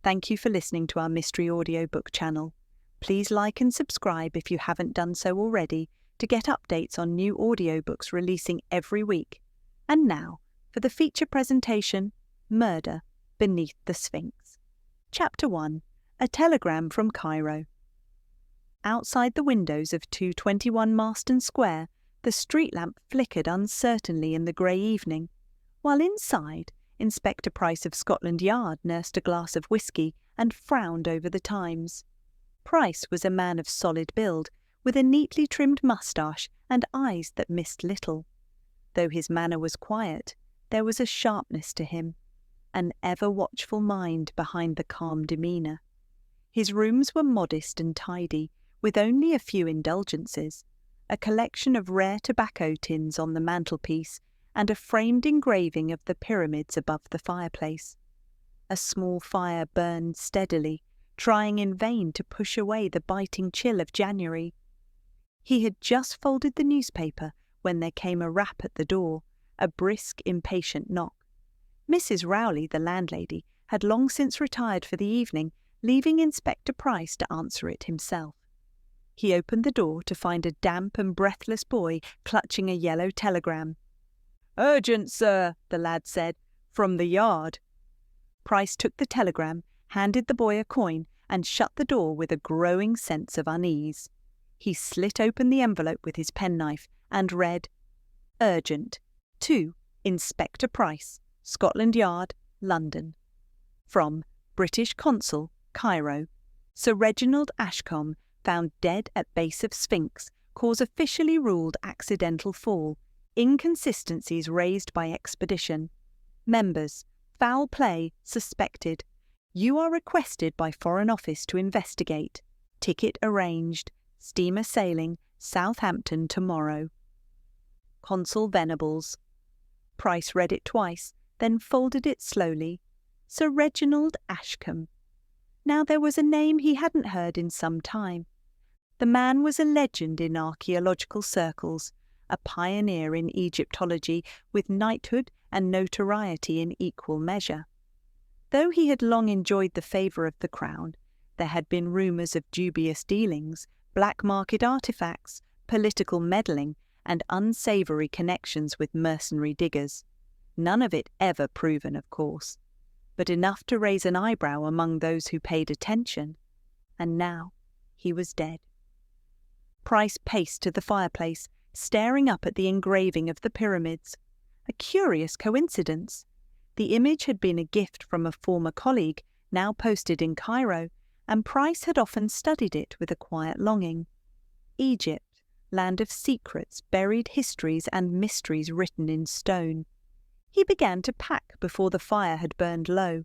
Thank you for listening to our mystery audiobook channel. Please like and subscribe if you haven't done so already to get updates on new audiobooks releasing every week. And now, for the feature presentation, Murder Beneath the Sphinx. Chapter 1. A Telegram from Cairo. Outside the windows of 221 Marston Square, the street lamp flickered uncertainly in the grey evening, while inside, Inspector Price of Scotland Yard nursed a glass of whisky and frowned over the Times. Price was a man of solid build, with a neatly trimmed moustache and eyes that missed little. Though his manner was quiet, there was a sharpness to him, an ever-watchful mind behind the calm demeanour. His rooms were modest and tidy, with only a few indulgences, a collection of rare tobacco tins on the mantelpiece, and a framed engraving of the pyramids above the fireplace. A small fire burned steadily, trying in vain to push away the biting chill of January. He had just folded the newspaper when there came a rap at the door, a brisk, impatient knock. Mrs. Rowley, the landlady, had long since retired for the evening, leaving Inspector Price to answer it himself. He opened the door to find a damp and breathless boy clutching a yellow telegram. "Urgent, sir," the lad said, "from the Yard." Price took the telegram, handed the boy a coin, and shut the door with a growing sense of unease. He slit open the envelope with his penknife and read, "Urgent. To Inspector Price, Scotland Yard, London. From British Consul, Cairo. Sir Reginald Ashcombe found dead at base of Sphinx, cause officially ruled accidental fall. Inconsistencies raised by expedition. Members, foul play suspected. You are requested by Foreign Office to investigate. Ticket arranged. Steamer sailing Southampton tomorrow. Consul Venables." Price read it twice, then folded it slowly. Sir Reginald Ashcombe. Now there was a name he hadn't heard in some time. The man was a legend in archaeological circles, a pioneer in Egyptology with knighthood and notoriety in equal measure. Though he had long enjoyed the favour of the Crown, there had been rumours of dubious dealings, black market artefacts, political meddling, and unsavoury connections with mercenary diggers. None of it ever proven, of course, but enough to raise an eyebrow among those who paid attention. And now he was dead. Price paced to the fireplace, staring up at the engraving of the pyramids. A curious coincidence. The image had been a gift from a former colleague, now posted in Cairo, and Price had often studied it with a quiet longing. Egypt, land of secrets, buried histories, and mysteries written in stone. He began to pack before the fire had burned low.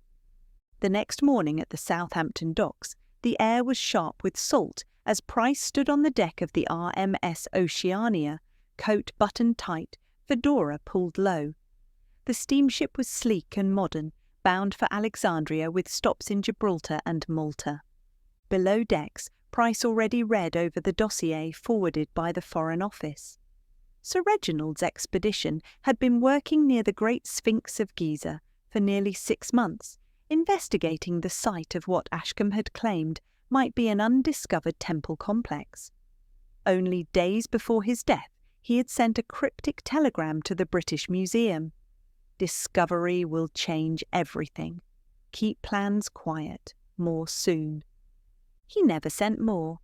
The next morning at the Southampton docks, the air was sharp with salt as Price stood on the deck of the RMS Oceania, coat buttoned tight, fedora pulled low. The steamship was sleek and modern, bound for Alexandria with stops in Gibraltar and Malta. Below decks, Price already read over the dossier forwarded by the Foreign Office. Sir Reginald's expedition had been working near the Great Sphinx of Giza for nearly 6 months, investigating the site of what Ashkam had claimed might be an undiscovered temple complex. Only days before his death, he had sent a cryptic telegram to the British Museum. "Discovery will change everything. Keep plans quiet. More soon." He never sent more.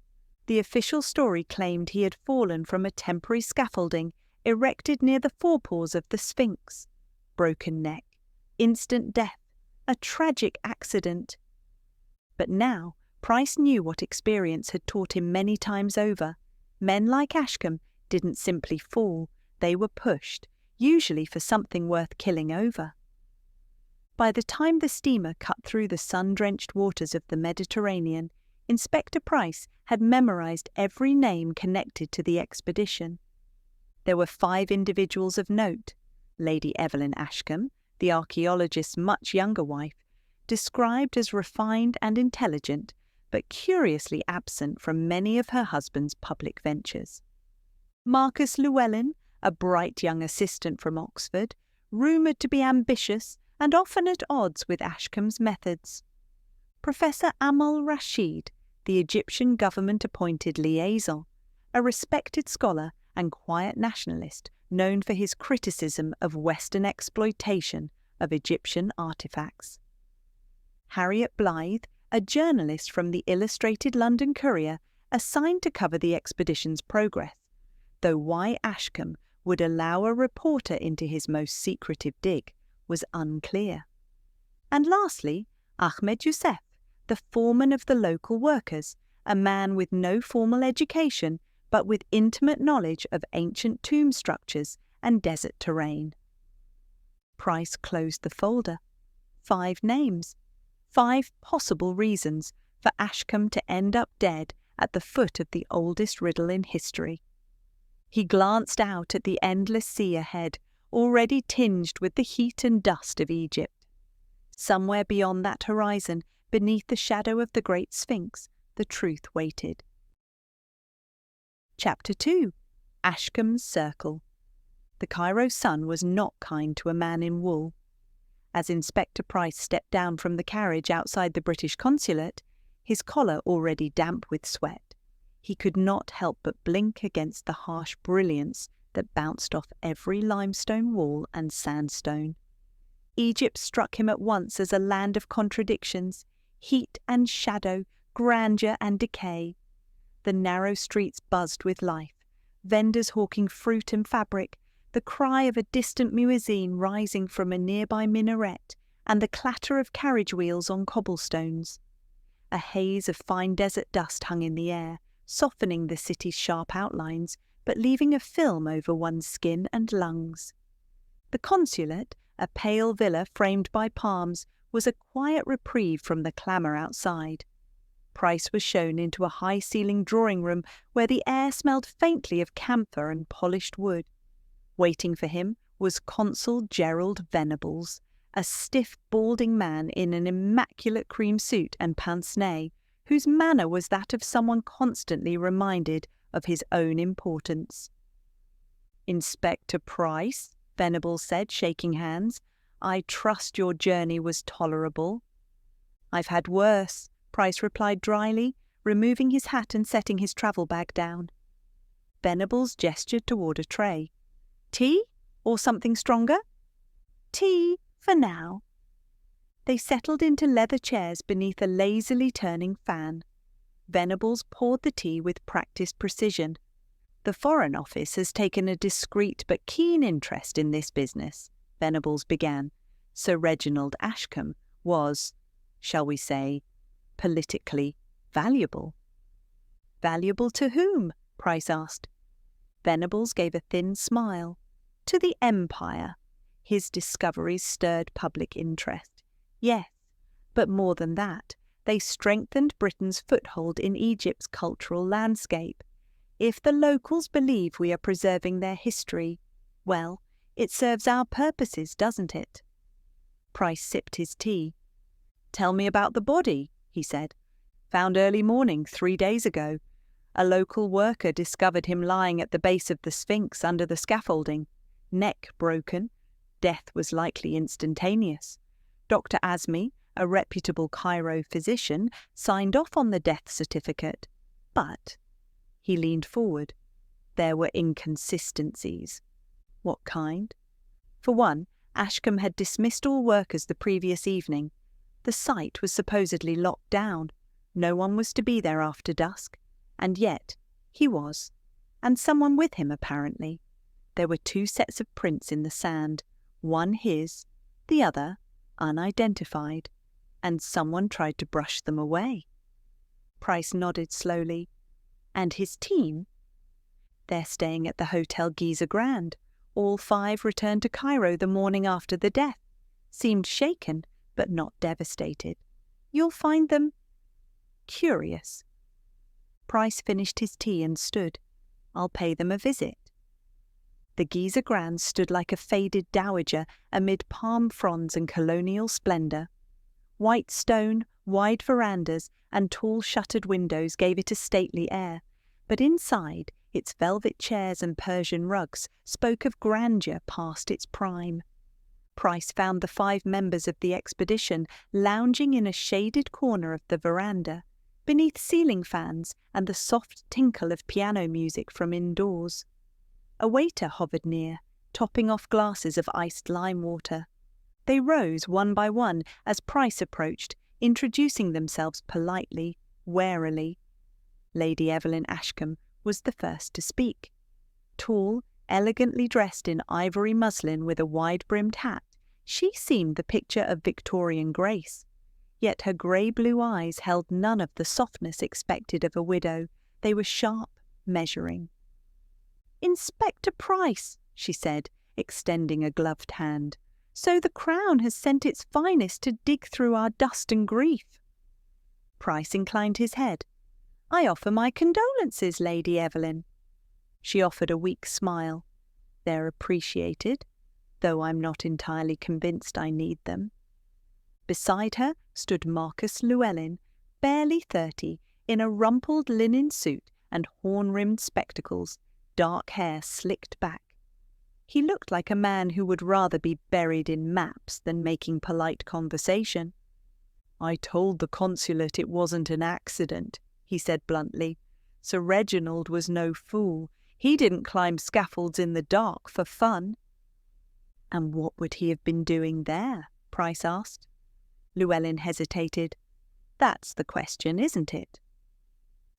The official story claimed he had fallen from a temporary scaffolding erected near the forepaws of the Sphinx. Broken neck, instant death, a tragic accident. But now Price knew what experience had taught him many times over. Men like Ashcombe didn't simply fall, they were pushed, usually for something worth killing over. By the time the steamer cut through the sun-drenched waters of the Mediterranean, Inspector Price had memorised every name connected to the expedition. There were 5 individuals of note: Lady Evelyn Ashcombe, the archaeologist's much younger wife, described as refined and intelligent, but curiously absent from many of her husband's public ventures. Marcus Llewellyn, a bright young assistant from Oxford, rumoured to be ambitious and often at odds with Ashcombe's methods. Professor Amal Rashid, the Egyptian government-appointed liaison, a respected scholar and quiet nationalist known for his criticism of Western exploitation of Egyptian artifacts. Harriet Blythe, a journalist from the Illustrated London Courier, assigned to cover the expedition's progress, though why Ashkam would allow a reporter into his most secretive dig was unclear. And lastly, Ahmed Youssef, the foreman of the local workers, a man with no formal education but with intimate knowledge of ancient tomb structures and desert terrain. Price closed the folder. 5 names. 5 possible reasons for Ashkam to end up dead at the foot of the oldest riddle in history. He glanced out at the endless sea ahead, already tinged with the heat and dust of Egypt. Somewhere beyond that horizon, beneath the shadow of the Great Sphinx, the truth waited. Chapter 2. Ashkam's Circle. The Cairo sun was not kind to a man in wool. As Inspector Price stepped down from the carriage outside the British consulate, his collar already damp with sweat, he could not help but blink against the harsh brilliance that bounced off every limestone wall and sandstone. Egypt struck him at once as a land of contradictions, heat and shadow, grandeur and decay. The narrow streets buzzed with life, vendors hawking fruit and fabric, the cry of a distant muezzin rising from a nearby minaret, and the clatter of carriage wheels on cobblestones. A haze of fine desert dust hung in the air, softening the city's sharp outlines, but leaving a film over one's skin and lungs. The consulate, a pale villa framed by palms, was a quiet reprieve from the clamour outside. Price was shown into a high-ceilinged drawing room where the air smelled faintly of camphor and polished wood. Waiting for him was Consul Gerald Venables, a stiff, balding man in an immaculate cream suit and pince-nez, whose manner was that of someone constantly reminded of his own importance. "Inspector Price," Venables said, shaking hands, "I trust your journey was tolerable." "I've had worse," Price replied dryly, removing his hat and setting his travel bag down. Venables gestured toward a tray. "Tea? Or something stronger?" "Tea, for now." They settled into leather chairs beneath a lazily turning fan. Venables poured the tea with practiced precision. "The Foreign Office has taken a discreet but keen interest in this business," Venables began. "Sir Reginald Ashcombe was, shall we say, politically valuable." "Valuable to whom?" Price asked. Venables gave a thin smile. "To the Empire. His discoveries stirred public interest. Yes, but more than that, they strengthened Britain's foothold in Egypt's cultural landscape. If the locals believe we are preserving their history, well, it serves our purposes, doesn't it?" Price sipped his tea. "Tell me about the body," he said. "Found early morning 3 days ago. A local worker discovered him lying at the base of the Sphinx under the scaffolding. Neck broken. Death was likely instantaneous. Dr. Azmi, a reputable Cairo physician, signed off on the death certificate. But," he leaned forward, "there were inconsistencies." "What kind?" For one, Ashkam had dismissed all workers the previous evening. The site was supposedly locked down. No one was to be there after dusk. And yet, he was. And someone with him, apparently. There were 2 sets of prints in the sand, one his, the other unidentified, and someone tried to brush them away. Price nodded slowly. "And his team?" "They're staying at the Hotel Giza Grand. All 5 returned to Cairo the morning after the death. Seemed shaken, but not devastated. You'll find them curious." Price finished his tea and stood. "I'll pay them a visit." The Giza Grand stood like a faded dowager amid palm fronds and colonial splendour. White stone, wide verandas, and tall shuttered windows gave it a stately air, but inside, its velvet chairs and Persian rugs spoke of grandeur past its prime. Price found the 5 members of the expedition lounging in a shaded corner of the veranda, beneath ceiling fans and the soft tinkle of piano music from indoors. A waiter hovered near, topping off glasses of iced lime water. They rose one by one as Price approached, introducing themselves politely, warily. Lady Evelyn Ashcombe was the first to speak. Tall, elegantly dressed in ivory muslin with a wide-brimmed hat, she seemed the picture of Victorian grace. Yet her grey-blue eyes held none of the softness expected of a widow. They were sharp, measuring. "Inspector Price," she said, extending a gloved hand. "So the Crown has sent its finest to dig through our dust and grief." Price inclined his head. "I offer my condolences, Lady Evelyn." She offered a weak smile. "They're appreciated, though I'm not entirely convinced I need them." Beside her stood Marcus Llewellyn, barely 30, in a rumpled linen suit and horn-rimmed spectacles, dark hair slicked back. He looked like a man who would rather be buried in maps than making polite conversation. "I told the consulate it wasn't an accident," he said bluntly. "Sir Reginald was no fool. He didn't climb scaffolds in the dark for fun." "And what would he have been doing there?" Price asked. Llewellyn hesitated. "That's the question, isn't it?"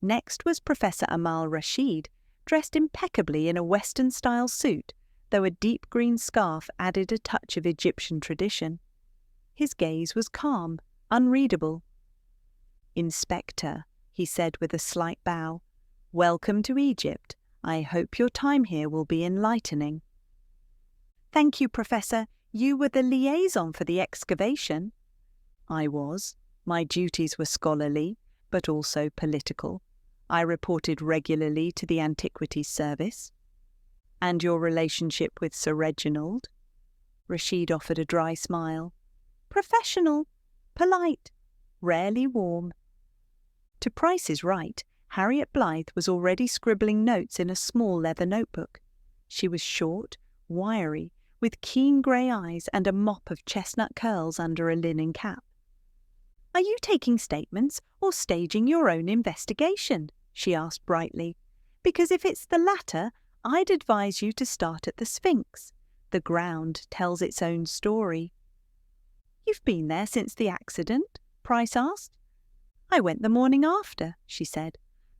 Next was Professor Amal Rashid, dressed impeccably in a Western-style suit, though a deep green scarf added a touch of Egyptian tradition. His gaze was calm, unreadable. "Inspector," he said with a slight bow, "welcome to Egypt. I hope your time here will be enlightening." "Thank you, Professor. You were the liaison for the excavation." "I was. My duties were scholarly, but also political. I reported regularly to the Antiquities Service." "And your relationship with Sir Reginald?" Rashid offered a dry smile. "Professional, polite, rarely warm." To Price's right, Harriet Blythe was already scribbling notes in a small leather notebook. She was short, wiry, with keen grey eyes and a mop of chestnut curls under a linen cap. "Are you taking statements or staging your own investigation?" she asked brightly. "Because if it's the latter, I'd advise you to start at the Sphinx. The ground tells its own story." "You've been there since the accident?" Price asked. "I went the morning after," she said.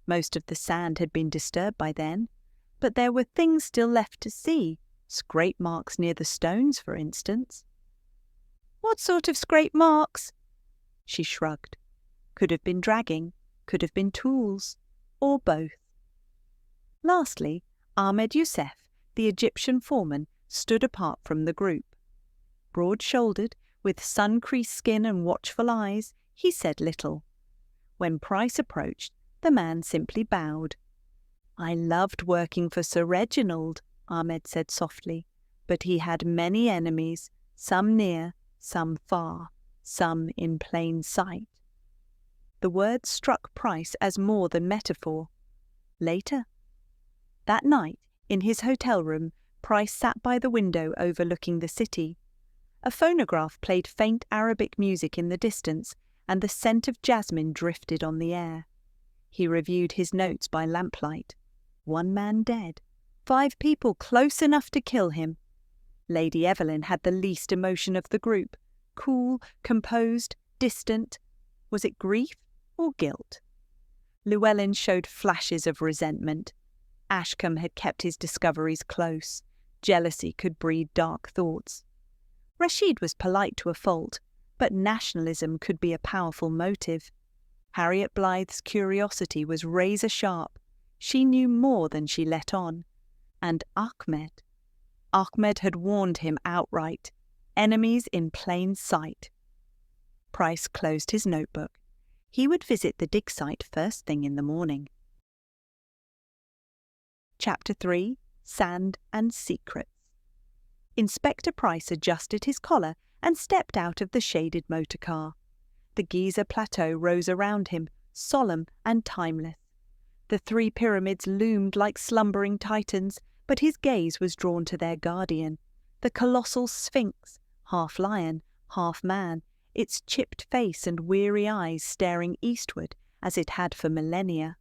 Most of the sand had been disturbed by then, but there were things still left to see, scrape marks near the stones, for instance. "What sort of scrape marks?" She shrugged. Could have been dragging, could have been tools, or both. Lastly, Ahmed Youssef, the Egyptian foreman, stood apart from the group. Broad-shouldered, with sun-creased skin and watchful eyes, he said little. When Price approached, the man simply bowed. "I loved working for Sir Reginald," Ahmed said softly, "but he had many enemies, some near, some far, some in plain sight." The words struck Price as more than metaphor. Later. That night, in his hotel room, Price sat by the window overlooking the city. A phonograph played faint Arabic music in the distance, and the scent of jasmine drifted on the air. He reviewed his notes by lamplight. 1 man dead. 5 people close enough to kill him. Lady Evelyn had the least emotion of the group. Cool, composed, distant. Was it grief or guilt? Llewellyn showed flashes of resentment. Ashkam had kept his discoveries close. Jealousy could breed dark thoughts. Rashid was polite to a fault, but nationalism could be a powerful motive. Harriet Blythe's curiosity was razor-sharp. She knew more than she let on. And Ahmed had warned him outright. Enemies in plain sight. Price closed his notebook. He would visit the dig site first thing in the morning. Chapter 3. Sand and Secrets. Inspector Price adjusted his collar and stepped out of the shaded motor car. The Giza plateau rose around him, solemn and timeless. The 3 pyramids loomed like slumbering titans, but his gaze was drawn to their guardian, the colossal Sphinx, half lion, half man, its chipped face and weary eyes staring eastward as it had for millennia.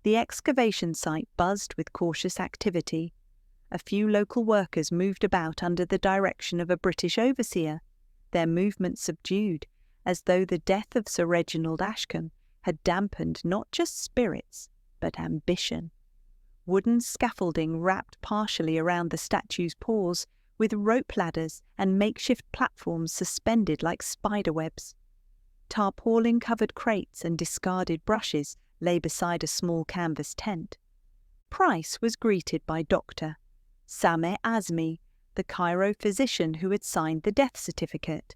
The excavation site buzzed with cautious activity. A few local workers moved about under the direction of a British overseer, their movements subdued, as though the death of Sir Reginald Ashcombe had dampened not just spirits, but ambition. Wooden scaffolding wrapped partially around the statue's paws, with rope ladders and makeshift platforms suspended like spiderwebs. Tarpaulin-covered crates and discarded brushes lay beside a small canvas tent. Price was greeted by Dr. Sameh Azmi, the Cairo physician who had signed the death certificate.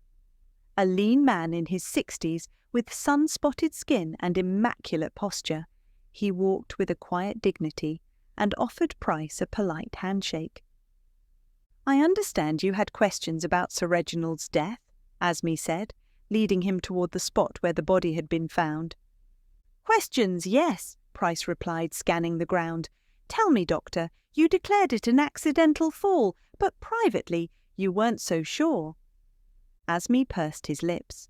A lean man in his 60s, with sun-spotted skin and immaculate posture, he walked with a quiet dignity and offered Price a polite handshake. "I understand you had questions about Sir Reginald's death," Azmi said, leading him toward the spot where the body had been found. "Questions, yes," Price replied, scanning the ground. "Tell me, Doctor, you declared it an accidental fall, but privately you weren't so sure." Azmi pursed his lips.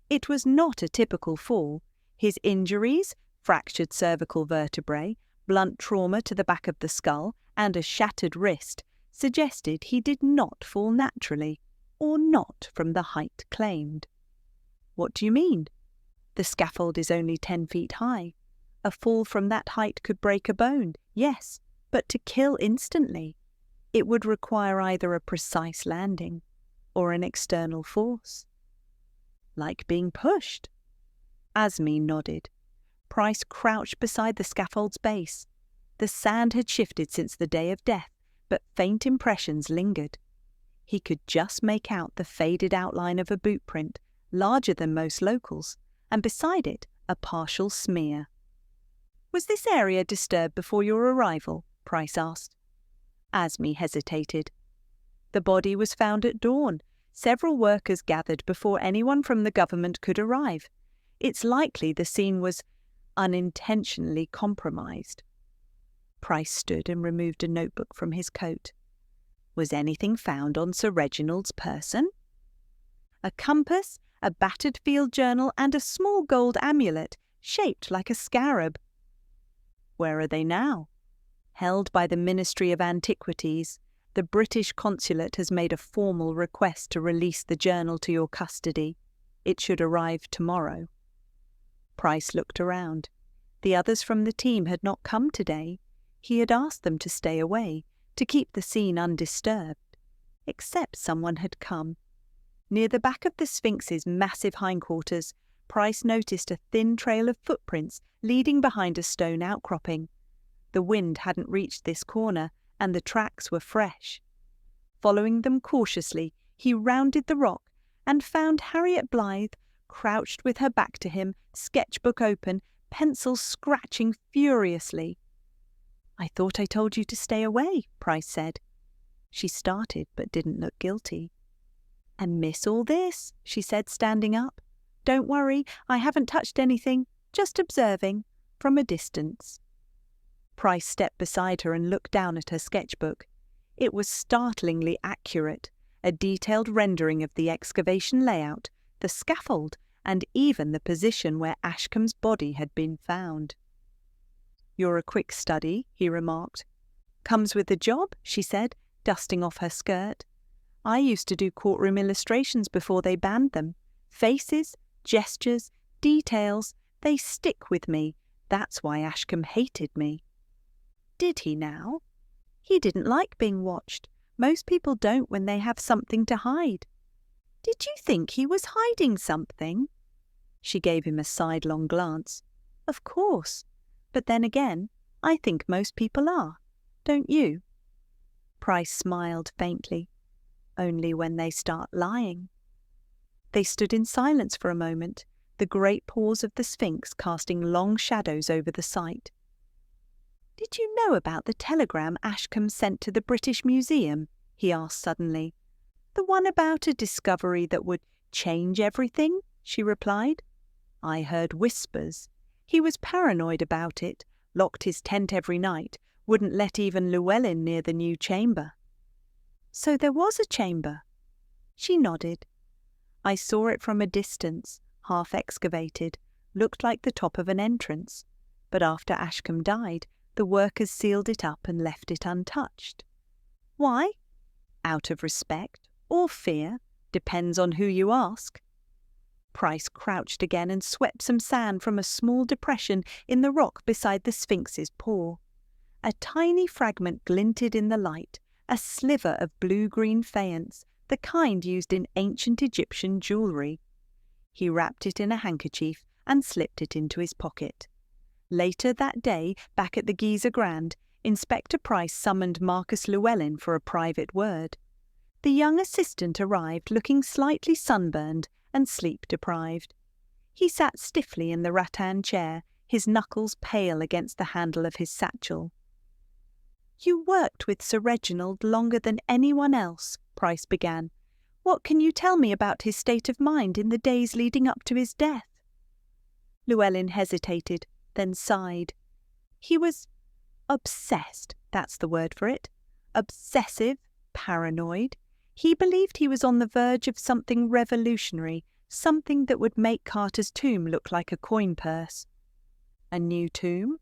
It was not a typical fall. His injuries, fractured cervical vertebrae, blunt trauma to the back of the skull, and a shattered wrist, suggested he did not fall naturally, or not from the height claimed. "What do you mean?" "The scaffold is only 10 feet high. A fall from that height could break a bone, yes, but to kill instantly, it would require either a precise landing or an external force." "Like being pushed?" Azmi nodded. Price crouched beside the scaffold's base. The sand had shifted since the day of death, but faint impressions lingered. He could just make out the faded outline of a boot print, larger than most locals, and beside it a partial smear. "Was this area disturbed before your arrival?" Price asked. Azmi hesitated. "The body was found at dawn. Several workers gathered before anyone from the government could arrive. It's likely the scene was unintentionally compromised." Price stood and removed a notebook from his coat. "Was anything found on Sir Reginald's person?" "A compass, a battered field journal, and a small gold amulet, shaped like a scarab." "Where are they now?" "Held by the Ministry of Antiquities. The British consulate has made a formal request to release the journal to your custody. It should arrive tomorrow." Price looked around. The others from the team had not come today. He had asked them to stay away, to keep the scene undisturbed. Except someone had come. Near the back of the Sphinx's massive hindquarters, Price noticed a thin trail of footprints leading behind a stone outcropping. The wind hadn't reached this corner, and the tracks were fresh. Following them cautiously, he rounded the rock and found Harriet Blythe, crouched with her back to him, sketchbook open, pencils scratching furiously. "I thought I told you to stay away," Price said. She started but didn't look guilty. "And miss all this?" she said, standing up. "Don't worry, I haven't touched anything, just observing, from a distance." Price stepped beside her and looked down at her sketchbook. It was startlingly accurate, a detailed rendering of the excavation layout, the scaffold, and even the position where Ashcombe's body had been found. "You're a quick study," he remarked. "Comes with the job," she said, dusting off her skirt. "I used to do courtroom illustrations before they banned them. Faces, gestures, details, they stick with me. That's why Ashcombe hated me." Did he now? He didn't like being watched. Most people don't when they have something to hide. "Did you think he was hiding something?" She gave him a sidelong glance. "Of course. But then again, I think most people are. Don't you?" Price smiled faintly. "Only when they start lying." They stood in silence for a moment, the great paws of the Sphinx casting long shadows over the site. "Did you know about the telegram Ashcombe sent to the British Museum?" he asked suddenly. "The one about a discovery that would change everything?" she replied. "I heard whispers. He was paranoid about it, locked his tent every night, wouldn't let even Llewellyn near the new chamber." "So there was a chamber?" She nodded. I saw it from a distance, half excavated, looked like the top of an entrance. But after Ashcombe died, the workers sealed it up and left it untouched. Why? Out of respect or fear, depends on who you ask. Price crouched again and swept some sand from a small depression in the rock beside the Sphinx's paw. A tiny fragment glinted in the light, a sliver of blue-green faience, the kind used in ancient Egyptian jewellery. He wrapped it in a handkerchief and slipped it into his pocket. Later that day, back at the Giza Grand, Inspector Price summoned Marcus Llewellyn for a private word. The young assistant arrived looking slightly sunburned and sleep-deprived. He sat stiffly in the rattan chair, his knuckles pale against the handle of his satchel. "You worked with Sir Reginald longer than anyone else," Price began. "What can you tell me about his state of mind in the days leading up to his death?" Llewellyn hesitated, then sighed. He was obsessed, that's the word for it. Obsessive, paranoid. He believed he was on the verge of something revolutionary, something that would make Carter's tomb look like a coin purse. A new tomb?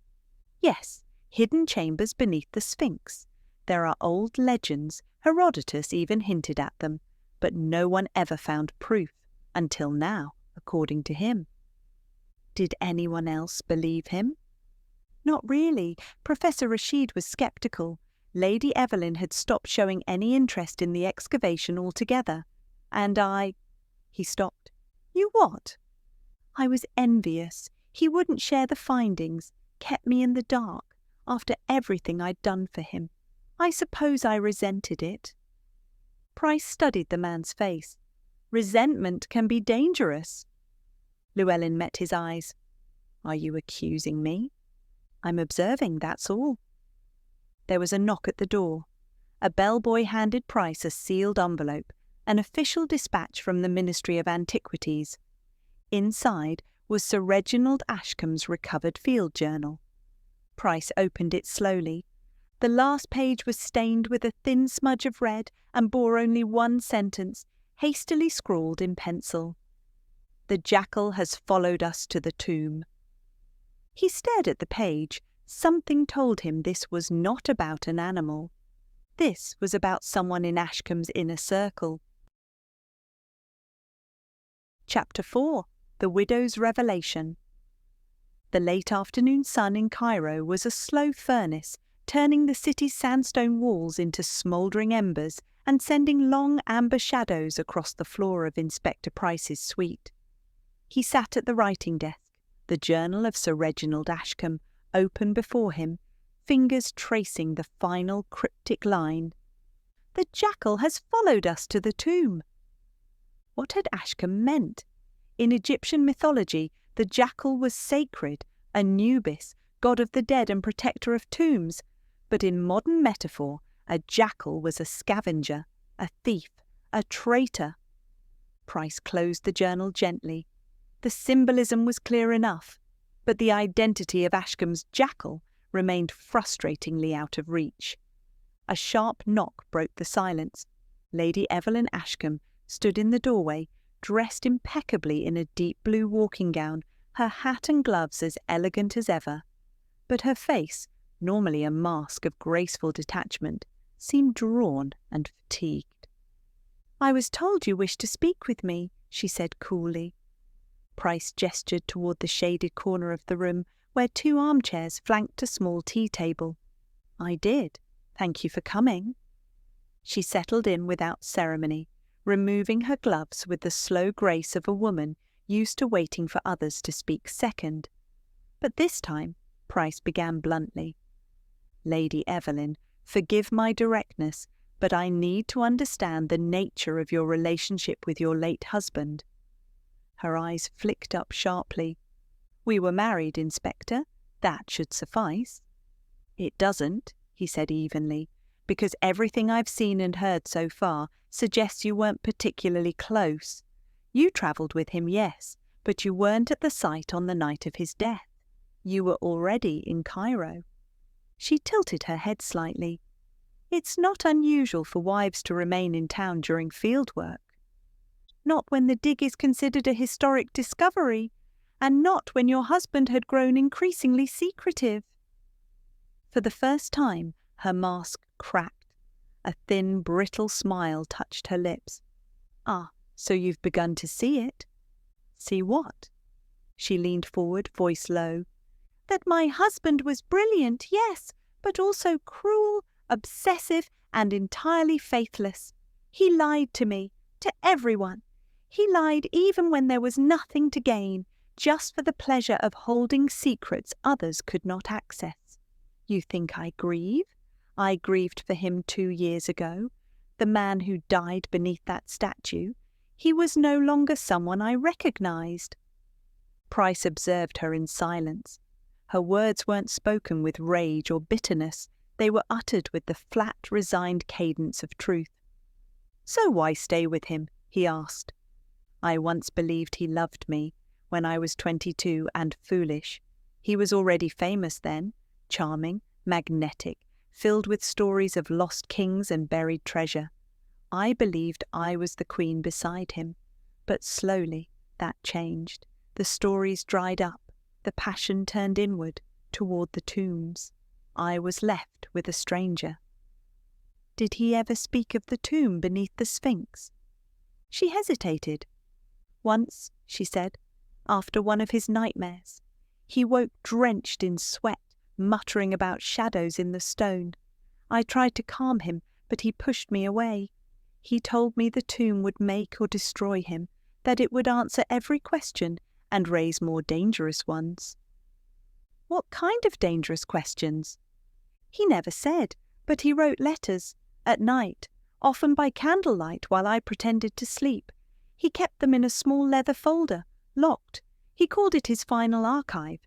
Yes, hidden chambers beneath the Sphinx. There are old legends, Herodotus even hinted at them, but no one ever found proof, until now, according to him. Did anyone else believe him? Not really. Professor Rashid was sceptical. Lady Evelyn had stopped showing any interest in the excavation altogether. And He stopped. "You what?" "I was envious. He wouldn't share the findings, kept me in the dark, after everything I'd done for him. I suppose I resented it." Price studied the man's face. Resentment can be dangerous. Llewellyn met his eyes. "Are you accusing me?" "I'm observing, that's all." There was a knock at the door. A bellboy handed Price a sealed envelope, an official dispatch from the Ministry of Antiquities. Inside was Sir Reginald Ashcombe's recovered field journal. Price opened it slowly. The last page was stained with a thin smudge of red and bore only one sentence, hastily scrawled in pencil. "The jackal has followed us to the tomb." He stared at the page. Something told him this was not about an animal. This was about someone in Ashcombe's inner circle. Chapter 4. The Widow's Revelation. The late afternoon sun in Cairo was a slow furnace, turning the city's sandstone walls into smouldering embers and sending long amber shadows across the floor of Inspector Price's suite. He sat at the writing desk, the journal of Sir Reginald Ashcombe open before him, fingers tracing the final cryptic line. "The jackal has followed us to the tomb." What had Ashcombe meant? In Egyptian mythology, the jackal was sacred, Anubis, god of the dead and protector of tombs. But in modern metaphor, a jackal was a scavenger, a thief, a traitor. Price closed the journal gently. The symbolism was clear enough, but the identity of Ashcombe's jackal remained frustratingly out of reach. A sharp knock broke the silence. Lady Evelyn Ashcombe stood in the doorway, dressed impeccably in a deep blue walking gown, her hat and gloves as elegant as ever. But her face, normally a mask of graceful detachment, seemed drawn and fatigued. "I was told you wished to speak with me," she said coolly. Price gestured toward the shaded corner of the room where two armchairs flanked a small tea table. "I did. Thank you for coming." She settled in without ceremony, removing her gloves with the slow grace of a woman used to waiting for others to speak second. But this time, Price began bluntly. "Lady Evelyn, forgive my directness, but I need to understand the nature of your relationship with your late husband." Her eyes flicked up sharply. "We were married, Inspector. That should suffice." "It doesn't," he said evenly, "because everything I've seen and heard so far suggests you weren't particularly close. You travelled with him, yes, but you weren't at the site on the night of his death. You were already in Cairo." She tilted her head slightly. "It's not unusual for wives to remain in town during field work." not when the dig is considered a historic discovery, and not when your husband had grown increasingly secretive." For the first time, her mask cracked. A thin, brittle smile touched her lips. "Ah, so you've begun to see it." "See what?" She leaned forward, voice low. "That my husband was brilliant, yes, but also cruel, obsessive, and entirely faithless. He lied to me, to everyone. He lied even when there was nothing to gain, just for the pleasure of holding secrets others could not access. You think I grieve? I grieved for him 2 years ago. The man who died beneath that statue. He was no longer someone I recognized." Price observed her in silence. Her words weren't spoken with rage or bitterness. They were uttered with the flat, resigned cadence of truth. "So why stay with him?" he asked. "I once believed he loved me, when I was 22 and foolish. He was already famous then, charming, magnetic, filled with stories of lost kings and buried treasure. I believed I was the queen beside him. But slowly that changed. The stories dried up. The passion turned inward, toward the tombs. I was left with a stranger." "Did he ever speak of the tomb beneath the Sphinx?" She hesitated. "Once," she said, "after one of his nightmares. He woke drenched in sweat, muttering about shadows in the stone. I tried to calm him, but he pushed me away. He told me the tomb would make or destroy him, that it would answer every question and raise more dangerous ones." "What kind of dangerous questions?" "He never said, but he wrote letters, at night, often by candlelight while I pretended to sleep. He kept them in a small leather folder, locked. He called it his final archive.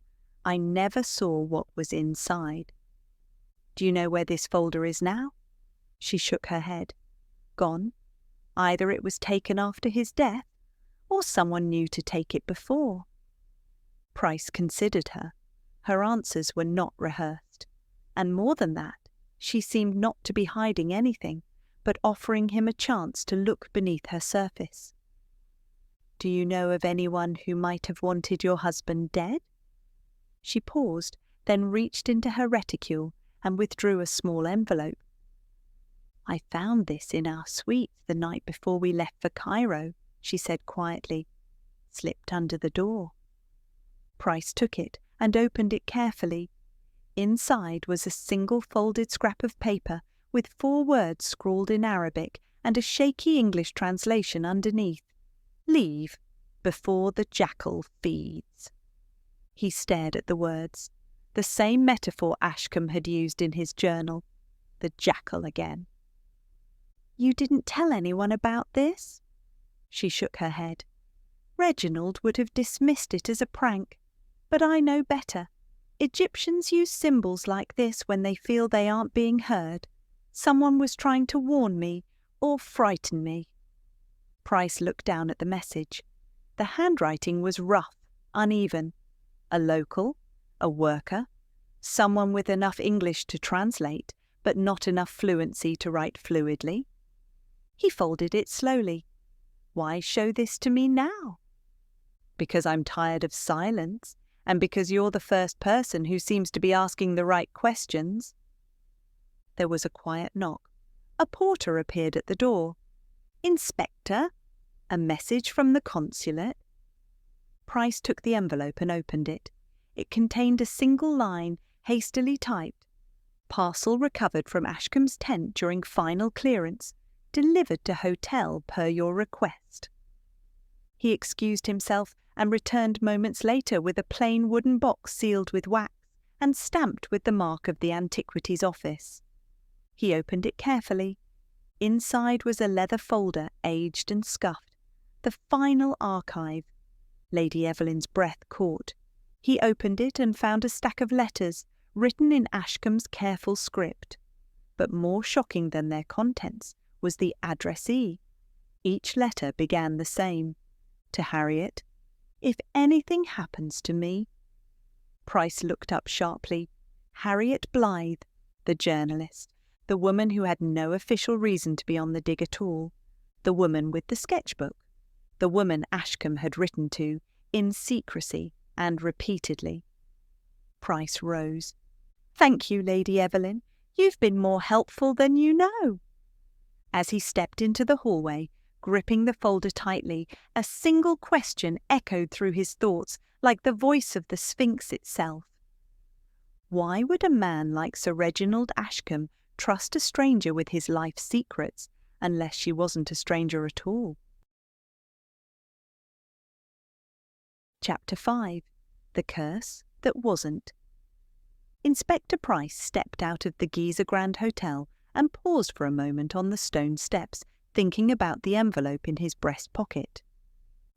I never saw what was inside." "Do you know where this folder is now?" She shook her head. "Gone. Either it was taken after his death, or someone knew to take it before." Price considered her. Her answers were not rehearsed. And more than that, she seemed not to be hiding anything, but offering him a chance to look beneath her surface. "Do you know of anyone who might have wanted your husband dead?" She paused, then reached into her reticule and withdrew a small envelope. "I found this in our suite the night before we left for Cairo," she said quietly. "Slipped under the door." Price took it and opened it carefully. Inside was a single folded scrap of paper with 4 words scrawled in Arabic and a shaky English translation underneath. "Leave before the jackal feeds." He stared at the words. The same metaphor Ashkam had used in his journal. The jackal again. "You didn't tell anyone about this?" She shook her head. "Reginald would have dismissed it as a prank. But I know better. Egyptians use symbols like this when they feel they aren't being heard. Someone was trying to warn me or frighten me." Price looked down at the message. The handwriting was rough, uneven. A local, a worker, someone with enough English to translate, but not enough fluency to write fluidly. He folded it slowly. "Why show this to me now?" "Because I'm tired of silence, and because you're the first person who seems to be asking the right questions." There was a quiet knock. A porter appeared at the door. "Inspector, a message from the consulate." Price took the envelope and opened it. It contained a single line, hastily typed. "Parcel recovered from Ashcombe's tent during final clearance. Delivered to hotel per your request." He excused himself and returned moments later with a plain wooden box sealed with wax and stamped with the mark of the antiquities office. He opened it carefully. Inside was a leather folder, aged and scuffed. The final archive. Lady Evelyn's breath caught. He opened it and found a stack of letters, written in Ashcombe's careful script. But more shocking than their contents was the addressee. Each letter began the same. To Harriet, "If anything happens to me." Price looked up sharply. Harriet Blythe, the journalist, the woman who had no official reason to be on the dig at all, the woman with the sketchbook. the woman Ashkam had written to, in secrecy and repeatedly. Price rose. "Thank you, Lady Evelyn. You've been more helpful than you know." As he stepped into the hallway, gripping the folder tightly, a single question echoed through his thoughts like the voice of the Sphinx itself. Why would a man like Sir Reginald Ashcombe trust a stranger with his life's secrets unless she wasn't a stranger at all? Chapter 5. The Curse That Wasn't. Inspector Price stepped out of the Giza Grand Hotel and paused for a moment on the stone steps, thinking about the envelope in his breast pocket.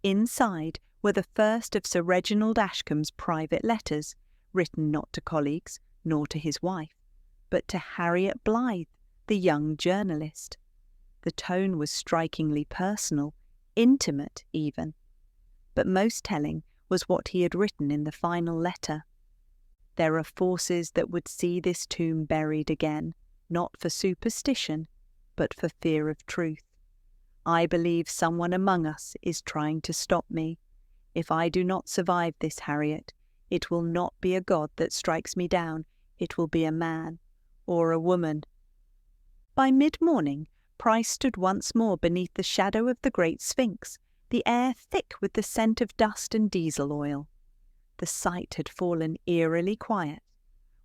Inside were the first of Sir Reginald Ashcombe's private letters, written not to colleagues nor to his wife, but to Harriet Blythe, the young journalist. The tone was strikingly personal, intimate even. But most telling was what he had written in the final letter. "There are forces that would see this tomb buried again, not for superstition, but for fear of truth. I believe someone among us is trying to stop me. If I do not survive this, Harriet, it will not be a god that strikes me down, it will be a man, or a woman." By mid-morning, Price stood once more beneath the shadow of the Great Sphinx, the air thick with the scent of dust and diesel oil. The site had fallen eerily quiet.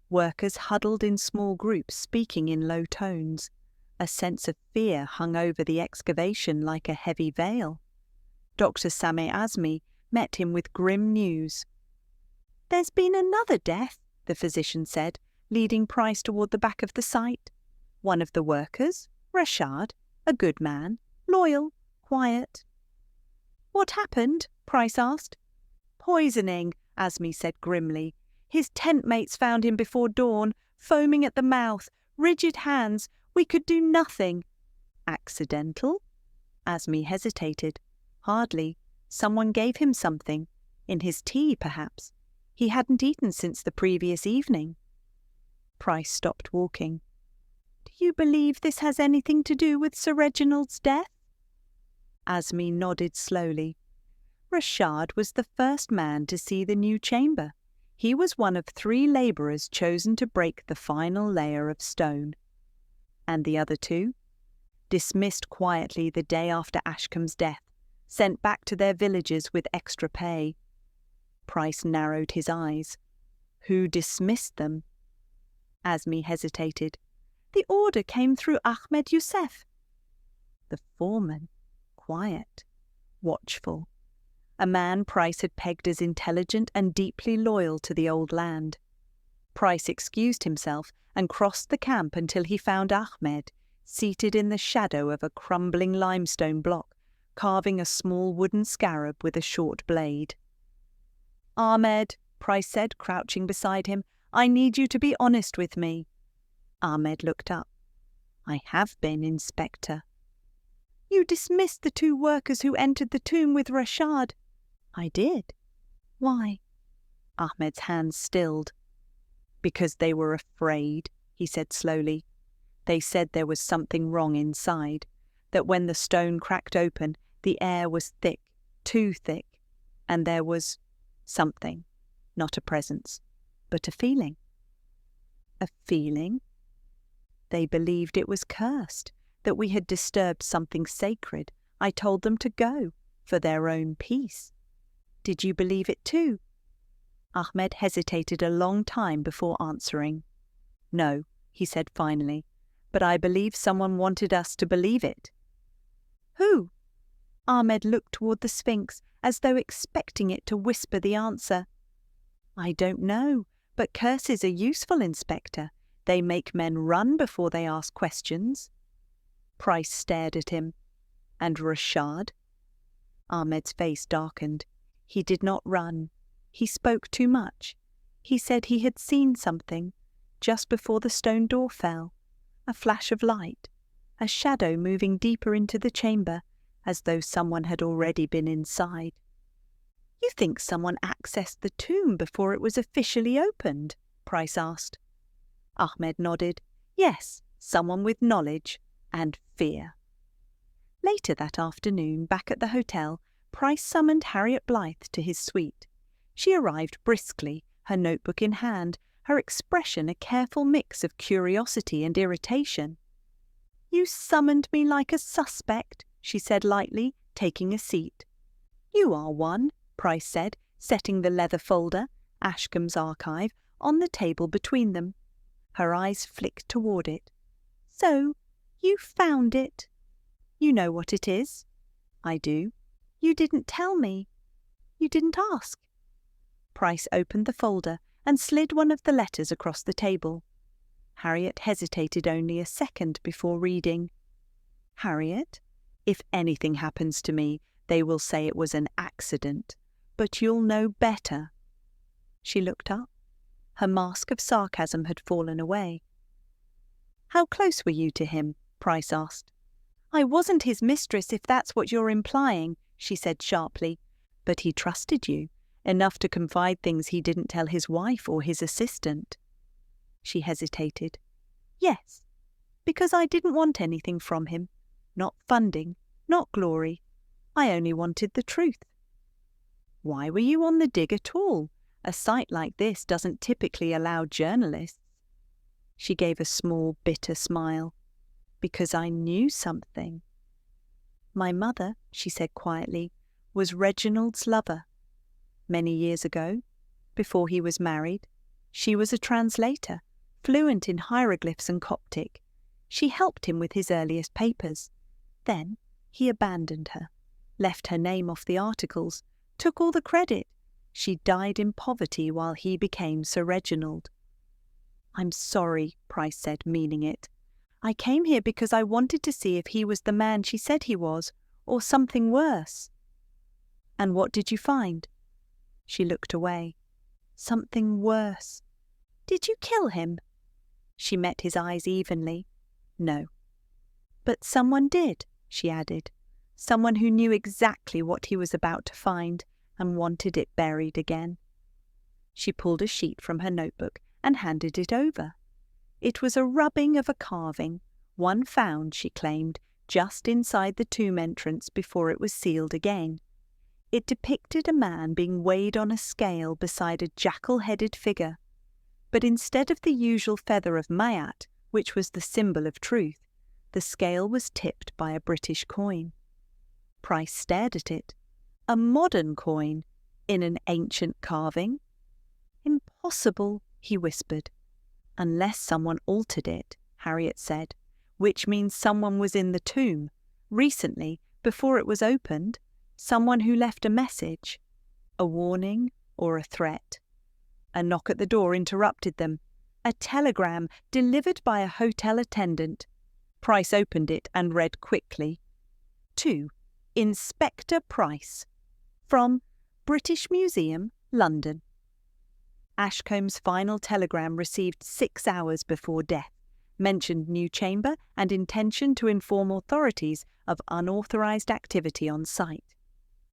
Workers huddled in small groups, speaking in low tones. A sense of fear hung over the excavation like a heavy veil. Dr. Sameh Azmi met him with grim news. "There's been another death," the physician said, leading Price toward the back of the site. "One of the workers, Rashad, a good man, loyal, quiet." "What happened?" Price asked. "Poisoning," Azmi said grimly. "His tent mates found him before dawn, foaming at the mouth, rigid hands. We could do nothing." "Accidental?" Azmi hesitated. "Hardly. Someone gave him something. In his tea, perhaps. He hadn't eaten since the previous evening." Price stopped walking. "Do you believe this has anything to do with Sir Reginald's death?" Azmi nodded slowly. Rashad was the first man to see the new chamber. He was one of 3 labourers chosen to break the final layer of stone. And the other 2? Dismissed quietly the day after Ashcombe's death, sent back to their villages with extra pay. Price narrowed his eyes. Who dismissed them? Azmi hesitated. "The order came through Ahmed Youssef." The foreman, quiet, watchful. A man Price had pegged as intelligent and deeply loyal to the old land. Price excused himself and crossed the camp until he found Ahmed, seated in the shadow of a crumbling limestone block, carving a small wooden scarab with a short blade. "Ahmed," Price said, crouching beside him, "I need you to be honest with me." Ahmed looked up. "I have been, Inspector." "You dismissed the 2 workers who entered the tomb with Rashad." "I did." "Why?" Ahmed's hands stilled. "Because they were afraid," he said slowly. "They said there was something wrong inside, that when the stone cracked open, the air was thick, too thick, and there was something, not a presence, but a feeling." "A feeling?" "They believed it was cursed, that we had disturbed something sacred. I told them to go, for their own peace." "Did you believe it too?" Ahmed hesitated a long time before answering. "No," he said finally, "but I believe someone wanted us to believe it." "Who?" Ahmed looked toward the Sphinx, as though expecting it to whisper the answer. "I don't know, but curses are useful, Inspector. They make men run before they ask questions." Price stared at him. "And Rashad?" Ahmed's face darkened. "He did not run. He spoke too much. He said he had seen something, just before the stone door fell. A flash of light, a shadow moving deeper into the chamber, as though someone had already been inside." "You think someone accessed the tomb before it was officially opened?" Price asked. Ahmed nodded. "Yes, someone with knowledge and fear." Later that afternoon, back at the hotel, Price summoned Harriet Blythe to his suite. She arrived briskly, her notebook in hand, her expression a careful mix of curiosity and irritation. "You summoned me like a suspect," she said lightly, taking a seat. "You are one," Price said, setting the leather folder, Ashkam's archive, on the table between them. Her eyes flicked toward it. "So, you found it. You know what it is?" "I do." "You didn't tell me. You didn't ask." Price opened the folder and slid one of the letters across the table. Harriet hesitated only a second before reading. "Harriet, if anything happens to me, they will say it was an accident, but you'll know better." She looked up. Her mask of sarcasm had fallen away. "How close were you to him?" Price asked. "I wasn't his mistress, if that's what you're implying," she said sharply. "But he trusted you, enough to confide things he didn't tell his wife or his assistant." She hesitated. "Yes, because I didn't want anything from him. Not funding, not glory. I only wanted the truth." "Why were you on the dig at all? A site like this doesn't typically allow journalists." She gave a small, bitter smile. "Because I knew something." "My mother," she said quietly, "was Reginald's lover. Many years ago, before he was married, she was a translator, fluent in hieroglyphs and Coptic. She helped him with his earliest papers. Then he abandoned her, left her name off the articles, took all the credit. She died in poverty while he became Sir Reginald." "I'm sorry," Price said, meaning it. "I came here because I wanted to see if he was the man she said he was, or something worse." "And what did you find?" She looked away. "Something worse." "Did you kill him?" She met his eyes evenly. "No." "But someone did," she added. "Someone who knew exactly what he was about to find and wanted it buried again." She pulled a sheet from her notebook and handed it over. It was a rubbing of a carving, one found, she claimed, just inside the tomb entrance before it was sealed again. It depicted a man being weighed on a scale beside a jackal-headed figure. But instead of the usual feather of Mayat, which was the symbol of truth, the scale was tipped by a British coin. Price stared at it. A modern coin, in an ancient carving? "Impossible," he whispered. "Unless someone altered it," Harriet said, "which means someone was in the tomb, recently, before it was opened, someone who left a message, a warning or a threat." A knock at the door interrupted them. A telegram delivered by a hotel attendant. Price opened it and read quickly. "To Inspector Price. From British Museum, London." Ashcombe's final telegram, received 6 hours before death, mentioned new chamber and intention to inform authorities of unauthorized activity on site.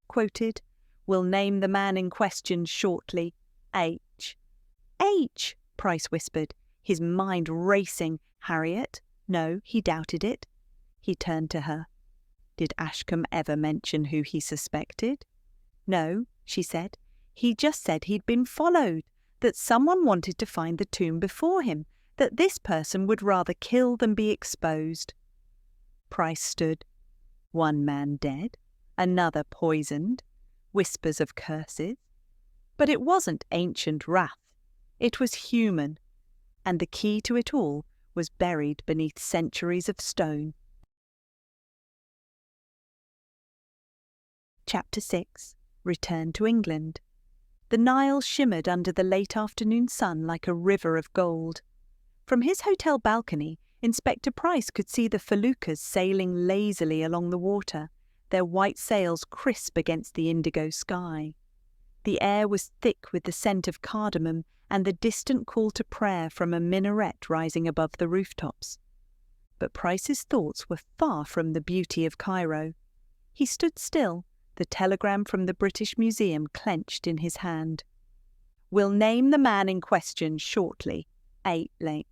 Quoted, "Will name the man in question shortly. H." "H," Price whispered, his mind racing. "Harriet?" No, he doubted it. He turned to her. "Did Ashcombe ever mention who he suspected?" "No," she said. "He just said he'd been followed, that someone wanted to find the tomb before him, that this person would rather kill than be exposed." Price stood. One man dead, another poisoned, whispers of curses. But it wasn't ancient wrath. It was human, and the key to it all was buried beneath centuries of stone. Chapter 6. Return to England. The Nile shimmered under the late afternoon sun like a river of gold. From his hotel balcony, Inspector Price could see the feluccas sailing lazily along the water, their white sails crisp against the indigo sky. The air was thick with the scent of cardamom and the distant call to prayer from a minaret rising above the rooftops. But Price's thoughts were far from the beauty of Cairo. He stood still, the telegram from the British Museum clenched in his hand. "Will name the man in question shortly. 8 late."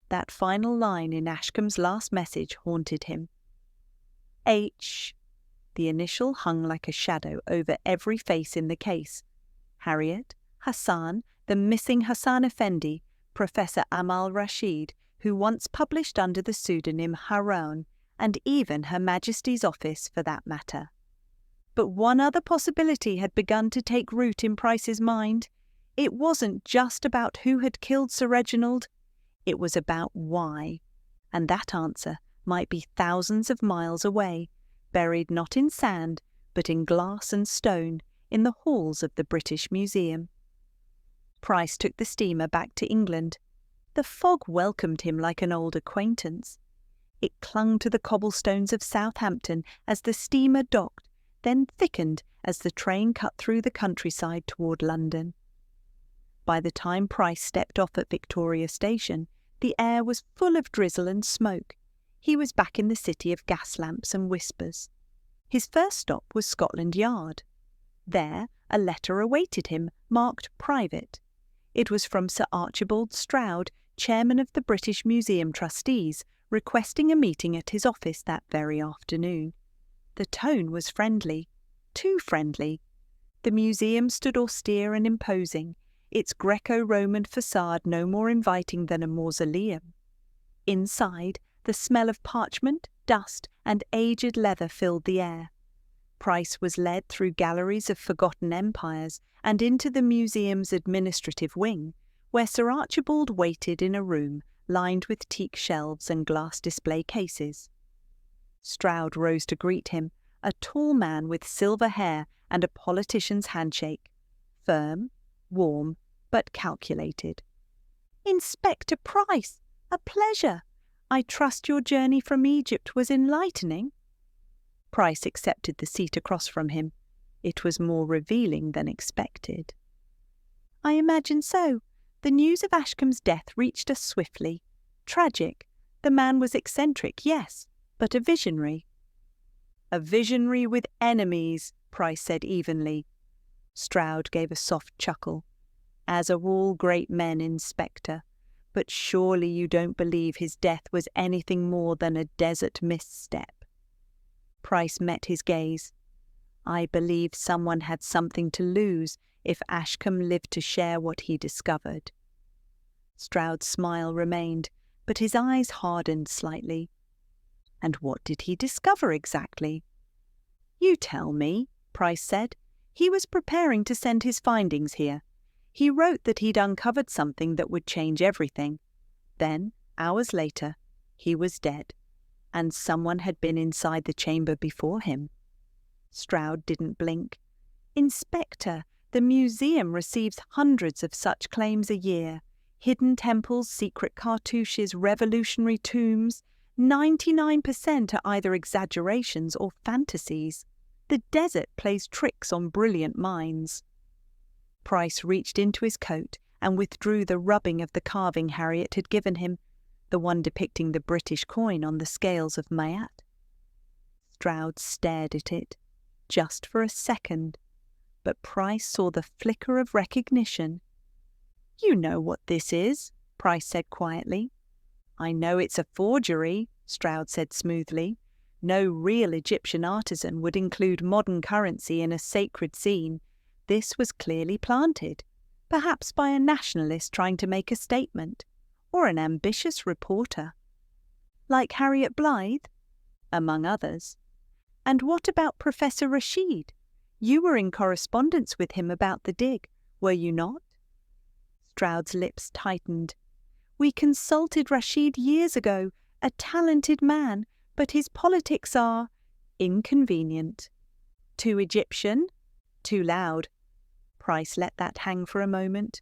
That final line in Ashcombe's last message haunted him. H. The initial hung like a shadow over every face in the case. Harriet, Hassan, the missing Hassan Effendi, Professor Amal Rashid, who once published under the pseudonym Haroun, and even Her Majesty's office for that matter. But one other possibility had begun to take root in Price's mind. It wasn't just about who had killed Sir Reginald, it was about why. And that answer might be thousands of miles away, buried not in sand, but in glass and stone, in the halls of the British Museum. Price took the steamer back to England. The fog welcomed him like an old acquaintance. It clung to the cobblestones of Southampton as the steamer docked, then thickened as the train cut through the countryside toward London. By the time Price stepped off at Victoria Station, the air was full of drizzle and smoke. He was back in the city of gas lamps and whispers. His first stop was Scotland Yard. There, a letter awaited him, marked Private. It was from Sir Archibald Stroud, chairman of the British Museum Trustees, requesting a meeting at his office that very afternoon. The tone was friendly, too friendly. The museum stood austere and imposing, its Greco-Roman facade no more inviting than a mausoleum. Inside, the smell of parchment, dust, and aged leather filled the air. Price was led through galleries of forgotten empires and into the museum's administrative wing, where Sir Archibald waited in a room lined with teak shelves and glass display cases. Stroud rose to greet him, a tall man with silver hair and a politician's handshake, firm, warm, but calculated. "Inspector Price, a pleasure. I trust your journey from Egypt was enlightening." Price accepted the seat across from him. It was more revealing than expected. "I imagine so. The news of Ashcombe's death reached us swiftly. Tragic. The man was eccentric, yes, but a visionary." "A visionary with enemies," Price said evenly. Stroud gave a soft chuckle. "As are all great men, Inspector. But surely you don't believe his death was anything more than a desert misstep." Price met his gaze. "I believe someone had something to lose if Ashcombe lived to share what he discovered." Stroud's smile remained, but his eyes hardened slightly. "And what did he discover exactly?" "You tell me," Price said. "He was preparing to send his findings here. He wrote that he'd uncovered something that would change everything. Then, hours later, he was dead, and someone had been inside the chamber before him." Stroud didn't blink. "Inspector, the museum receives hundreds of such claims a year. Hidden temples, secret cartouches, revolutionary tombs. 99% are either exaggerations or fantasies. The desert plays tricks on brilliant minds." Price reached into his coat and withdrew the rubbing of the carving Harriet had given him, the one depicting the British coin on the scales of Mayat. Stroud stared at it, just for a second, but Price saw the flicker of recognition. "You know what this is," Price said quietly. "I know it's a forgery," Stroud said smoothly. "No real Egyptian artisan would include modern currency in a sacred scene. This was clearly planted, perhaps by a nationalist trying to make a statement, or an ambitious reporter." "Like Harriet Blythe?" "Among others." "And what about Professor Rashid? You were in correspondence with him about the dig, were you not?" Stroud's lips tightened. "We consulted Rashid years ago, a talented man, but his politics are inconvenient. Too Egyptian, too loud." Price let that hang for a moment.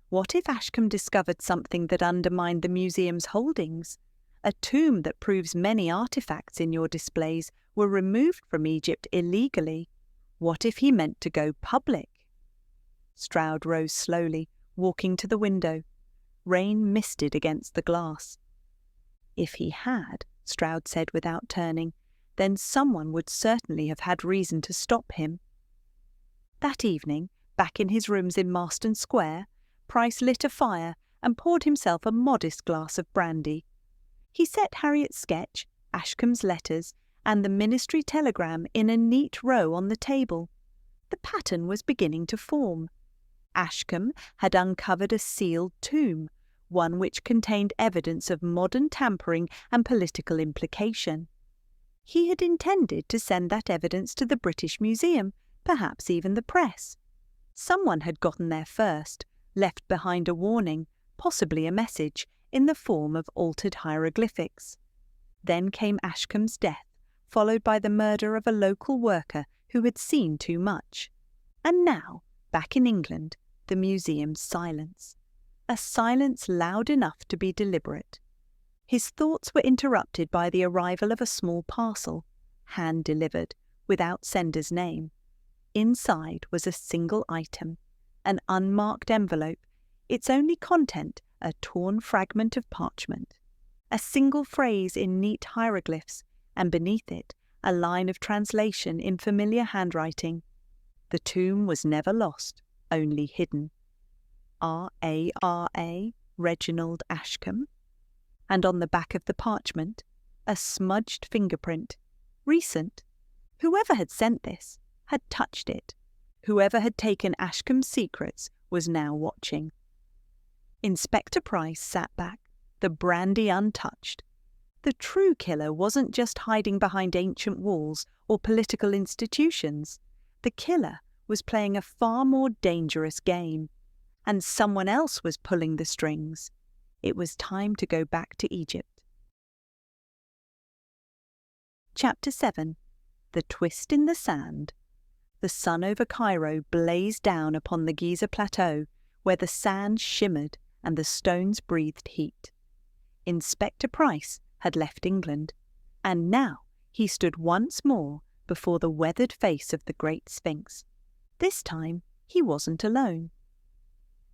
What if Ashcombe discovered something that undermined the museum's holdings? A tomb that proves many artifacts in your displays were removed from Egypt illegally. What if he meant to go public? Stroud rose slowly, walking to the window. Rain misted against the glass. "If he had," Stroud said without turning, "then someone would certainly have had reason to stop him." That evening, back in his rooms in Marston Square, Price lit a fire and poured himself a modest glass of brandy. He set Harriet's sketch, Ashcombe's letters, and the ministry telegram in a neat row on the table. The pattern was beginning to form. Ashkam had uncovered a sealed tomb, one which contained evidence of modern tampering and political implication. He had intended to send that evidence to the British Museum, perhaps even the press. Someone had gotten there first, left behind a warning, possibly a message, in the form of altered hieroglyphics. Then came Ashkam's death, followed by the murder of a local worker who had seen too much. And now, back in England, the museum's silence. A silence loud enough to be deliberate. His thoughts were interrupted by the arrival of a small parcel, hand-delivered, without sender's name. Inside was a single item, an unmarked envelope, its only content a torn fragment of parchment. A single phrase in neat hieroglyphs, and beneath it a line of translation in familiar handwriting. The tomb was never lost, only hidden. R.A. Reginald Ashcombe. And on the back of the parchment, a smudged fingerprint. Recent. Whoever had sent this had touched it. Whoever had taken Ashcombe's secrets was now watching. Inspector Price sat back, the brandy untouched. The true killer wasn't just hiding behind ancient walls or political institutions. The killer was playing a far more dangerous game. And someone else was pulling the strings. It was time to go back to Egypt. Chapter 7. The Twist in the Sand. The sun over Cairo blazed down upon the Giza plateau, where the sand shimmered and the stones breathed heat. Inspector Price had left England, and now he stood once more before the weathered face of the Great Sphinx. This time he wasn't alone.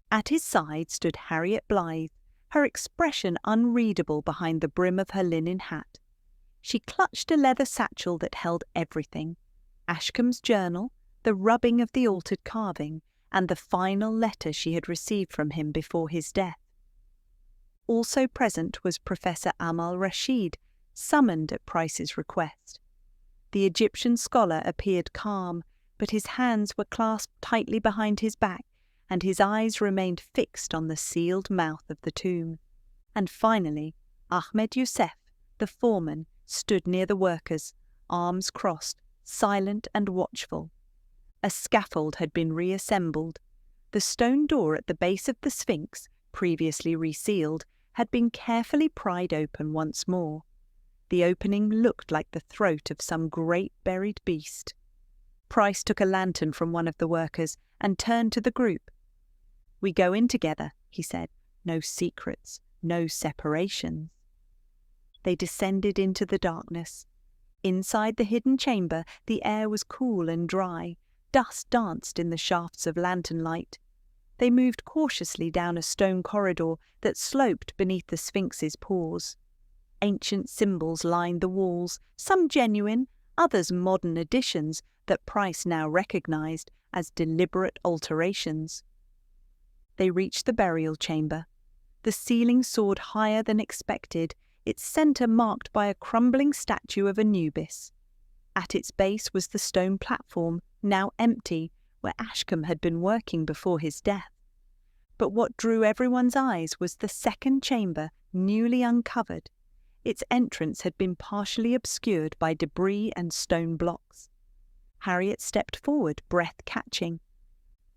At his side stood Harriet Blythe, her expression unreadable behind the brim of her linen hat. She clutched a leather satchel that held everything: Ashcombe's journal, the rubbing of the altered carving, and the final letter she had received from him before his death. Also present was Professor Amal Rashid, summoned at Price's request. The Egyptian scholar appeared calm, but his hands were clasped tightly behind his back, and his eyes remained fixed on the sealed mouth of the tomb. And finally, Ahmed Youssef, the foreman, stood near the workers, arms crossed, silent and watchful. A scaffold had been reassembled. The stone door at the base of the Sphinx, previously resealed, had been carefully pried open once more. The opening looked like the throat of some great buried beast. Price took a lantern from one of the workers and turned to the group. "We go in together," he said. "No secrets, no separations." They descended into the darkness. Inside the hidden chamber, the air was cool and dry. Dust danced in the shafts of lantern light. They moved cautiously down a stone corridor that sloped beneath the Sphinx's paws. Ancient symbols lined the walls, some genuine, others modern additions that Price now recognized as deliberate alterations. They reached the burial chamber. The ceiling soared higher than expected, its centre marked by a crumbling statue of Anubis. At its base was the stone platform, now empty, where Ashcombe had been working before his death. But what drew everyone's eyes was the second chamber, newly uncovered. Its entrance had been partially obscured by debris and stone blocks. Harriet stepped forward, breath catching.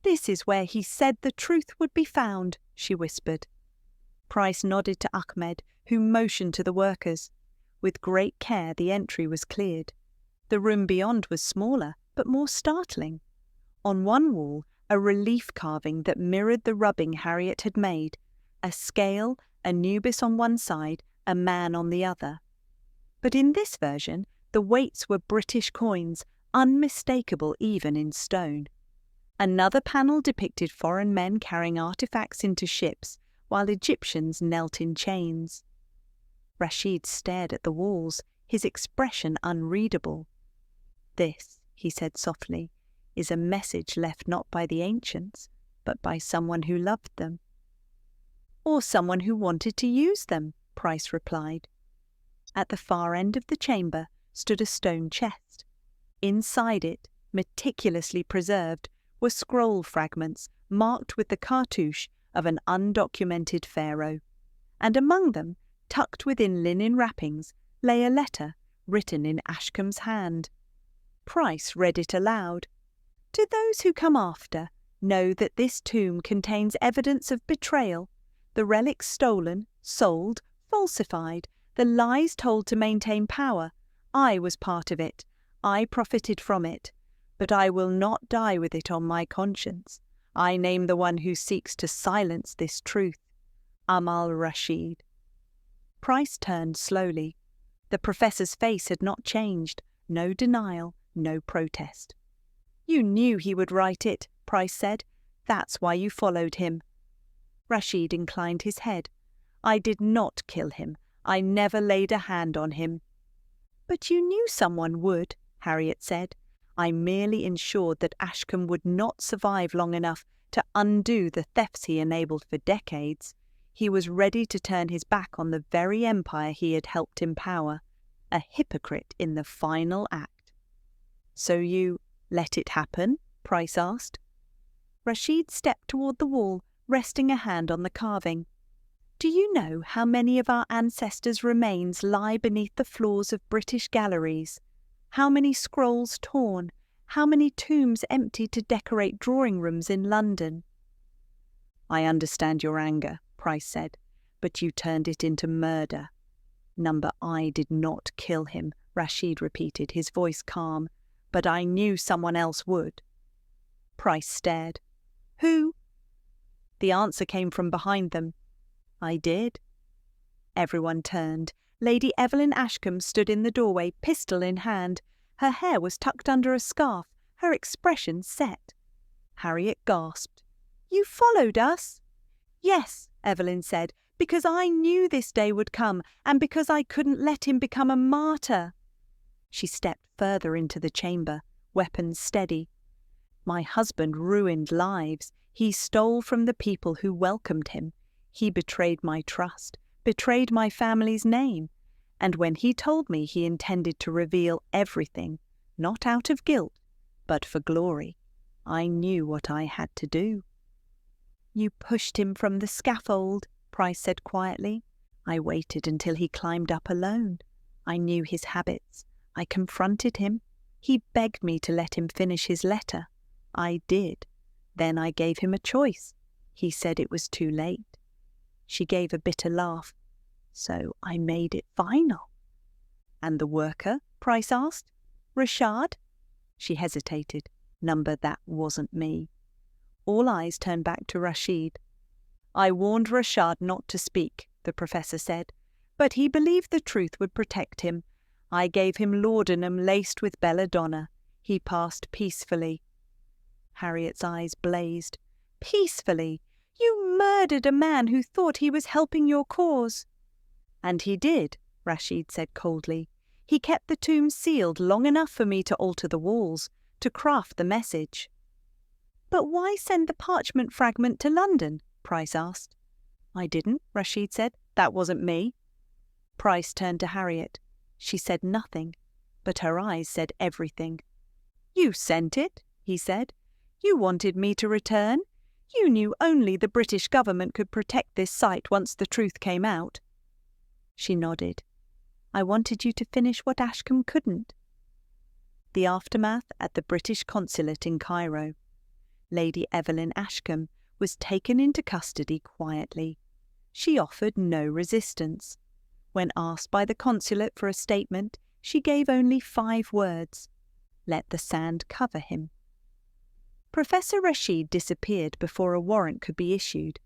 "This is where he said the truth would be found," she whispered. Price nodded to Ahmed, who motioned to the workers. With great care the entry was cleared. The room beyond was smaller, but more startling. On one wall, a relief carving that mirrored the rubbing Harriet had made. A scale, Anubis on one side, a man on the other. But in this version, the weights were British coins, unmistakable even in stone. Another panel depicted foreign men carrying artifacts into ships, while Egyptians knelt in chains. Rashid stared at the walls, his expression unreadable. "This," he said softly, "is a message left not by the ancients, but by someone who loved them." "Or someone who wanted to use them," Price replied. At the far end of the chamber stood a stone chest. Inside it, meticulously preserved, were scroll fragments marked with the cartouche of an undocumented pharaoh, and among them, tucked within linen wrappings, lay a letter written in Ashkam's hand. Price read it aloud. "To those who come after, know that this tomb contains evidence of betrayal, the relics stolen, sold, falsified, the lies told to maintain power. I was part of it. I profited from it. But I will not die with it on my conscience. I name the one who seeks to silence this truth. Amal Rashid." Price turned slowly. The professor's face had not changed. No denial, no protest. "You knew he would write it," Price said. "That's why you followed him." Rashid inclined his head. "I did not kill him. I never laid a hand on him." "But you knew someone would," Harriet said. "I merely ensured that Ashcombe would not survive long enough to undo the thefts he enabled for decades. He was ready to turn his back on the very empire he had helped empower, a hypocrite in the final act." "So you let it happen?" Price asked. Rashid stepped toward the wall, resting a hand on the carving. "Do you know how many of our ancestors' remains lie beneath the floors of British galleries? How many scrolls torn? How many tombs empty to decorate drawing rooms in London?" "I understand your anger," Price said, "but you turned it into murder." "Number I did not kill him," Rashid repeated, his voice calm, "but I knew someone else would." Price stared. "Who?" The answer came from behind them. "I did." Everyone turned. Lady Evelyn Ashcombe stood in the doorway, pistol in hand. Her hair was tucked under a scarf, her expression set. Harriet gasped. "You followed us?" "Yes," Evelyn said, "because I knew this day would come, and because I couldn't let him become a martyr." She stepped further into the chamber, weapons steady. "My husband ruined lives. He stole from the people who welcomed him. He betrayed my trust, betrayed my family's name. And when he told me he intended to reveal everything, not out of guilt, but for glory, I knew what I had to do." "You pushed him from the scaffold," Price said quietly. "I waited until he climbed up alone. I knew his habits. I confronted him. He begged me to let him finish his letter. I did. Then I gave him a choice. He said it was too late." She gave a bitter laugh. "So I made it final." "And the worker?" Price asked. "Rashad?" She hesitated. "Number, that wasn't me." All eyes turned back to Rashid. "I warned Rashad not to speak," the professor said, "but he believed the truth would protect him. I gave him laudanum laced with belladonna. He passed peacefully." Harriet's eyes blazed. "Peacefully? You murdered a man who thought he was helping your cause." "And he did," Rashid said coldly. "He kept the tomb sealed long enough for me to alter the walls, to craft the message." "But why send the parchment fragment to London?" Price asked. "I didn't," Rashid said. "That wasn't me." Price turned to Harriet. She said nothing, but her eyes said everything. "You sent it," he said. "You wanted me to return. You knew only the British government could protect this site once the truth came out." She nodded. "I wanted you to finish what Ashcombe couldn't." The aftermath at the British consulate in Cairo. Lady Evelyn Ashcombe was taken into custody quietly. She offered no resistance. When asked by the consulate for a statement, she gave only 5 words. "Let the sand cover him." Professor Rashid disappeared before a warrant could be issued.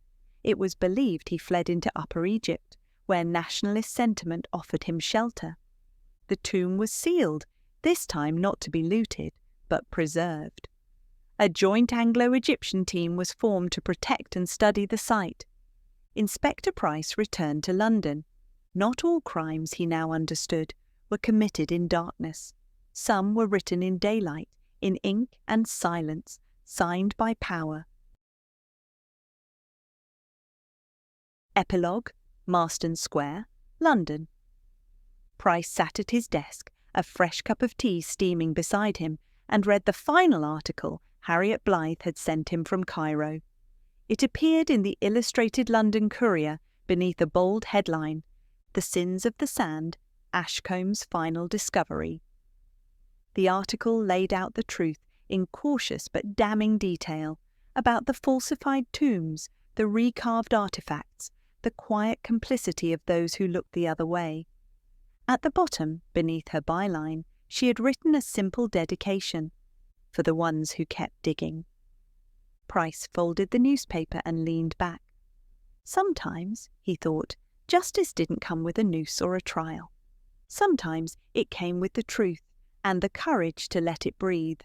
It was believed he fled into Upper Egypt, where nationalist sentiment offered him shelter. The tomb was sealed, this time not to be looted, but preserved. A joint Anglo-Egyptian team was formed to protect and study the site. Inspector Price returned to London. Not all crimes, he now understood, were committed in darkness. Some were written in daylight, in ink and silence, signed by power. Epilogue, Marston Square, London. Price sat at his desk, a fresh cup of tea steaming beside him, and read the final article Harriet Blythe had sent him from Cairo. It appeared in the Illustrated London Courier beneath a bold headline, "The Sins of the Sand, Ashcombe's Final Discovery." The article laid out the truth in cautious but damning detail about the falsified tombs, the recarved artefacts, the quiet complicity of those who looked the other way. At the bottom, beneath her byline, she had written a simple dedication, "For the ones who kept digging." Price folded the newspaper and leaned back. Sometimes, he thought, justice didn't come with a noose or a trial. Sometimes it came with the truth and the courage to let it breathe.